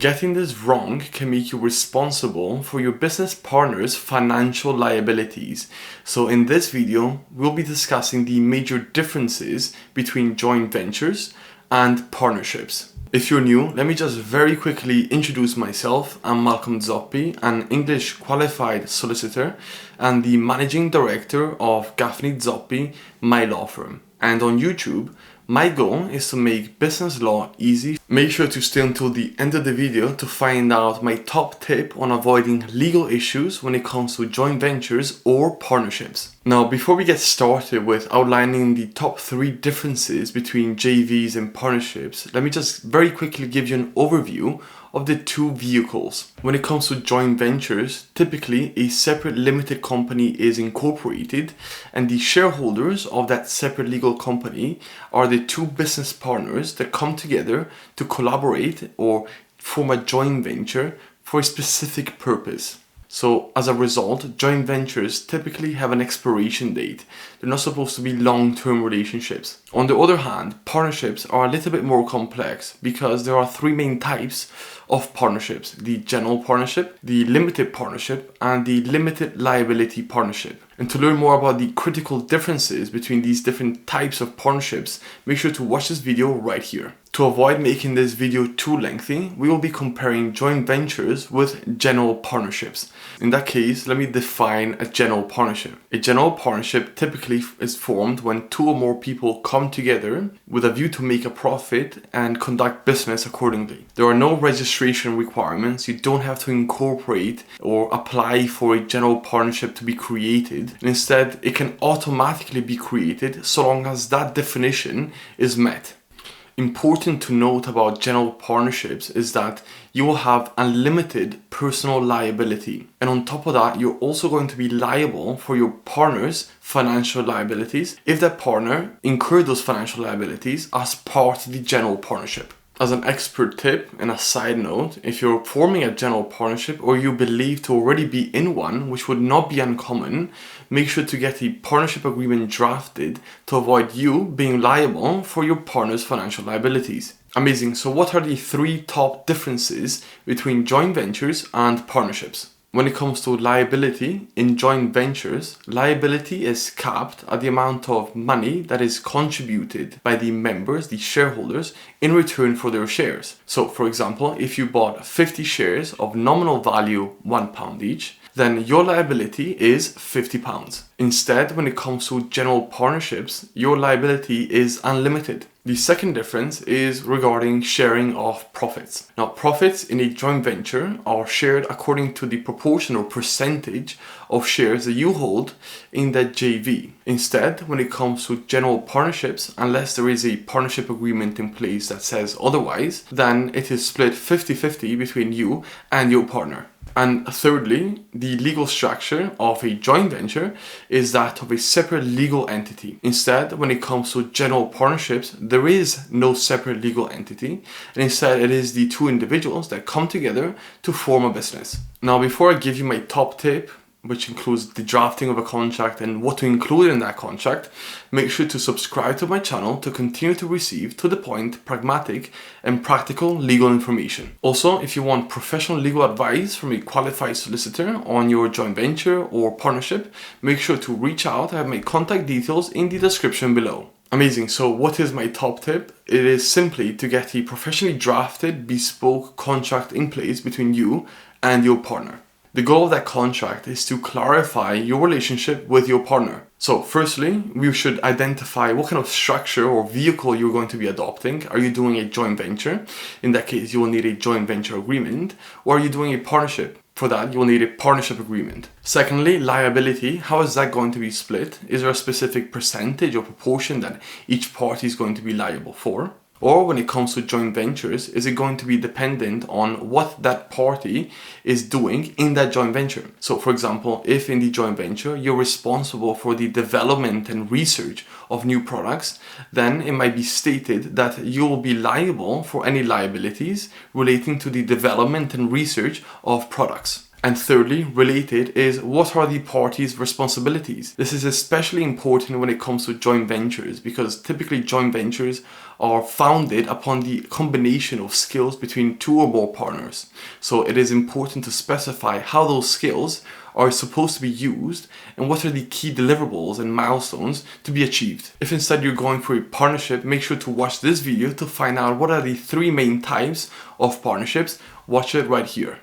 Getting this wrong can make you responsible for your business partner's financial liabilities. So in this video, we'll be discussing the major differences between joint ventures and partnerships. If you're new, let me just very quickly introduce myself. I'm Malcolm Zoppi, an English qualified solicitor and the managing director of Gaffney Zoppi, my law firm. And on YouTube, my goal is to make business law easy. Make sure to stay until the end of the video to find out my top tip on avoiding legal issues when it comes to joint ventures or partnerships. Now, before we get started with outlining the top 3 differences between JVs and partnerships, let me just very quickly give you an overview of the 2 vehicles. When it comes to joint ventures, typically a separate limited company is incorporated and the shareholders of that separate legal company are the 2 business partners that come together to collaborate or form a joint venture for a specific purpose. So as a result, joint ventures typically have an expiration date. They're not supposed to be long-term relationships. On the other hand, partnerships are a little bit more complex because there are 3 main types of partnerships: the general partnership, the limited partnership, and the limited liability partnership. And to learn more about the critical differences between these different types of partnerships, make sure to watch this video right here. To avoid making this video too lengthy, we will be comparing joint ventures with general partnerships. In that case, let me define a general partnership. A general partnership typically is formed when 2 or more people come together with a view to make a profit and conduct business accordingly. There are no registration requirements. You don't have to incorporate or apply for a general partnership to be created. Instead, it can automatically be created so long as that definition is met. Important to note about general partnerships is that you will have unlimited personal liability. And on top of that, you're also going to be liable for your partner's financial liabilities if that partner incurred those financial liabilities as part of the general partnership. As an expert tip and a side note, if you're forming a general partnership or you believe to already be in one, which would not be uncommon, make sure to get a partnership agreement drafted to avoid you being liable for your partner's financial liabilities. Amazing. So what are the 3 top differences between joint ventures and partnerships? When it comes to liability, in joint ventures, liability is capped at the amount of money that is contributed by the members, the shareholders, in return for their shares. So, for example, if you bought 50 shares of nominal value £1 each, then your liability is £50. Instead, when it comes to general partnerships, your liability is unlimited. The second difference is regarding sharing of profits. Now, profits in a joint venture are shared according to the proportion or percentage of shares that you hold in that JV. Instead, when it comes to general partnerships, unless there is a partnership agreement in place that says otherwise, then it is split 50-50 between you and your partner. And thirdly, the legal structure of a joint venture is that of a separate legal entity. Instead, when it comes to general partnerships, there is no separate legal entity, and instead it is the 2 individuals that come together to form a business. Now, before I give you my top tip, which includes the drafting of a contract and what to include in that contract, make sure to subscribe to my channel to continue to receive to the point, pragmatic and practical legal information. Also, if you want professional legal advice from a qualified solicitor on your joint venture or partnership, make sure to reach out. I have my contact details in the description below. Amazing. So what is my top tip? It is simply to get a professionally drafted, bespoke contract in place between you and your partner. The goal of that contract is to clarify your relationship with your partner. So firstly, we should identify what kind of structure or vehicle you're going to be adopting. Are you doing a joint venture? In that case, you will need a joint venture agreement. Or are you doing a partnership? For that, you will need a partnership agreement. Secondly, liability. How is that going to be split? Is there a specific percentage or proportion that each party is going to be liable for? Or when it comes to joint ventures, is it going to be dependent on what that party is doing in that joint venture? So for example, if in the joint venture you're responsible for the development and research of new products, then it might be stated that you will be liable for any liabilities relating to the development and research of products. And thirdly, related, is what are the parties' responsibilities? This is especially important when it comes to joint ventures, because typically joint ventures are founded upon the combination of skills between two or more partners. So it is important to specify how those skills are supposed to be used and what are the key deliverables and milestones to be achieved. If instead you're going for a partnership, make sure to watch this video to find out what are the 3 main types of partnerships. Watch it right here.